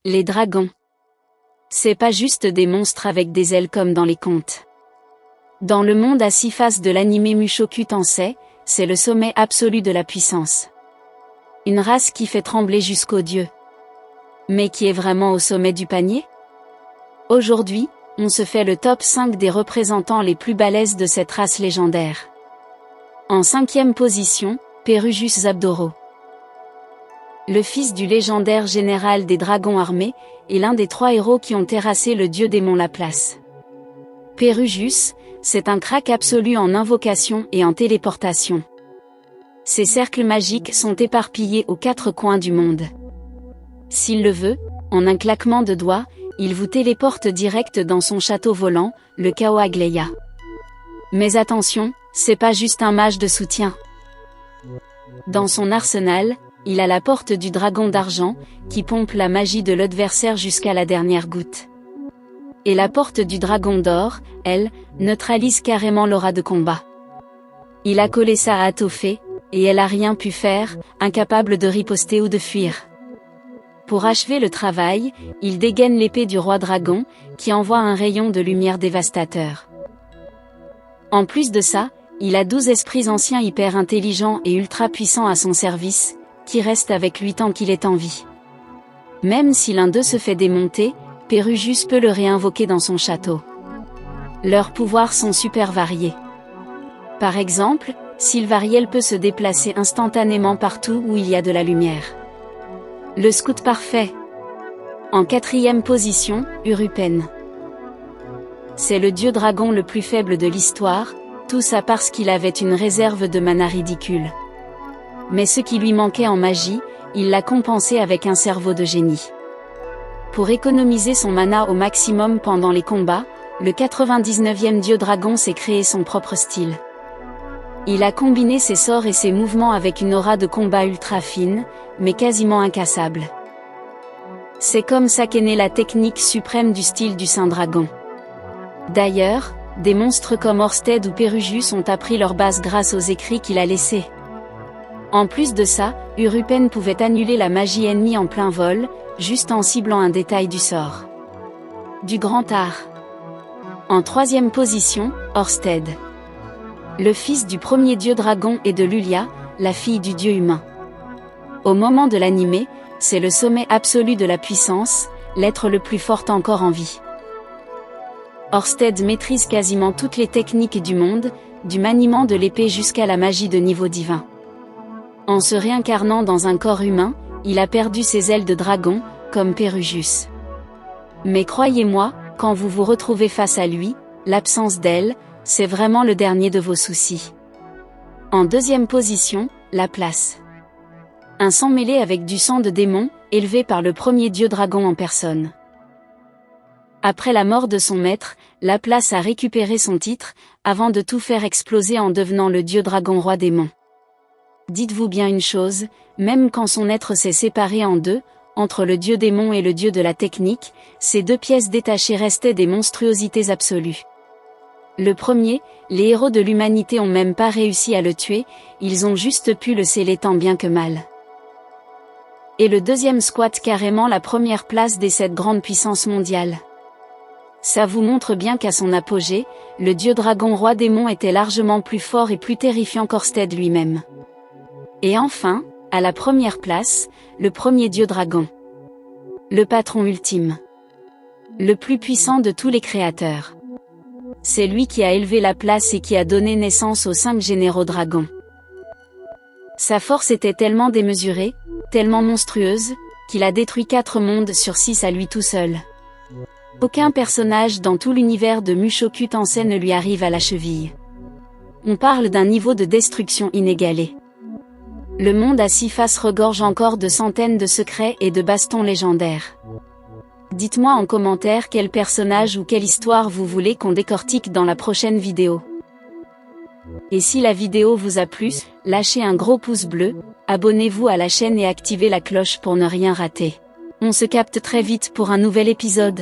Les dragons. C'est pas juste des monstres avec des ailes comme dans les contes. Dans le monde à 6 faces de l'anime Mushoku Tensei, c'est le sommet absolu de la puissance. Une race qui fait trembler jusqu'aux dieux. Mais qui est vraiment au sommet du panier? Aujourd'hui, on se fait le top 5 des représentants les plus balèzes de cette race légendaire. En 5e position, Perugius Zabdoro. Le fils du légendaire général des dragons armés, est l'un des 3 héros qui ont terrassé le dieu démon Laplace. Perugius, c'est un crack absolu en invocation et en téléportation. Ses cercles magiques sont éparpillés aux 4 coins du monde. S'il le veut, en un claquement de doigts, il vous téléporte direct dans son château volant, le Kaoagleia. Mais attention, c'est pas juste un mage de soutien. Dans son arsenal, il a la porte du dragon d'argent, qui pompe la magie de l'adversaire jusqu'à la dernière goutte. Et la porte du dragon d'or, elle, neutralise carrément l'aura de combat. Il a collé ça à Atofé, et elle a rien pu faire, incapable de riposter ou de fuir. Pour achever le travail, il dégaine l'épée du roi dragon, qui envoie un rayon de lumière dévastateur. En plus de ça, il a 12 esprits anciens hyper intelligents et ultra puissants à son service, qui restent avec lui tant qu'il est en vie. Même si l'un d'eux se fait démonter, Perugius peut le réinvoquer dans son château. Leurs pouvoirs sont super variés. Par exemple, Sylvariel peut se déplacer instantanément partout où il y a de la lumière. Le scout parfait. En 4e position, Urupen. C'est le dieu dragon le plus faible de l'histoire, tout ça parce qu'il avait une réserve de mana ridicule. Mais ce qui lui manquait en magie, il l'a compensé avec un cerveau de génie. Pour économiser son mana au maximum pendant les combats, le 99e dieu dragon s'est créé son propre style. Il a combiné ses sorts et ses mouvements avec une aura de combat ultra fine, mais quasiment incassable. C'est comme ça qu'est née la technique suprême du style du Saint-Dragon. D'ailleurs, des monstres comme Orsted ou Perugius ont appris leur base grâce aux écrits qu'il a laissés. En plus de ça, Urupen pouvait annuler la magie ennemie en plein vol, juste en ciblant un détail du sort. Du grand art. En 3e position, Orsted. Le fils du premier dieu dragon et de Lulia, la fille du dieu humain. Au moment de l'animé, c'est le sommet absolu de la puissance, l'être le plus fort encore en vie. Orsted maîtrise quasiment toutes les techniques du monde, du maniement de l'épée jusqu'à la magie de niveau divin. En se réincarnant dans un corps humain, il a perdu ses ailes de dragon, comme Perugius. Mais croyez-moi, quand vous vous retrouvez face à lui, l'absence d'ailes, c'est vraiment le dernier de vos soucis. En 2e position, Laplace. Un sang mêlé avec du sang de démon, élevé par le premier dieu dragon en personne. Après la mort de son maître, Laplace a récupéré son titre, avant de tout faire exploser en devenant le dieu dragon roi démon. Dites-vous bien une chose, même quand son être s'est séparé en deux, entre le dieu démon et le dieu de la technique, ces 2 pièces détachées restaient des monstruosités absolues. Le premier, les héros de l'humanité ont même pas réussi à le tuer, ils ont juste pu le sceller tant bien que mal. Et le deuxième squatte carrément la première place des 7 grandes puissances mondiales. Ça vous montre bien qu'à son apogée, le dieu dragon roi démon était largement plus fort et plus terrifiant qu'Orsted lui-même. Et enfin, à la première place, le premier dieu dragon. Le patron ultime. Le plus puissant de tous les créateurs. C'est lui qui a élevé la place et qui a donné naissance aux 5 généraux dragons. Sa force était tellement démesurée, tellement monstrueuse, qu'il a détruit 4 mondes sur 6 à lui tout seul. Aucun personnage dans tout l'univers de Mushoku Tensei ne lui arrive à la cheville. On parle d'un niveau de destruction inégalé. Le monde à 6 faces regorge encore de centaines de secrets et de bastons légendaires. Dites-moi en commentaire quel personnage ou quelle histoire vous voulez qu'on décortique dans la prochaine vidéo. Et si la vidéo vous a plu, lâchez un gros pouce bleu, abonnez-vous à la chaîne et activez la cloche pour ne rien rater. On se capte très vite pour un nouvel épisode.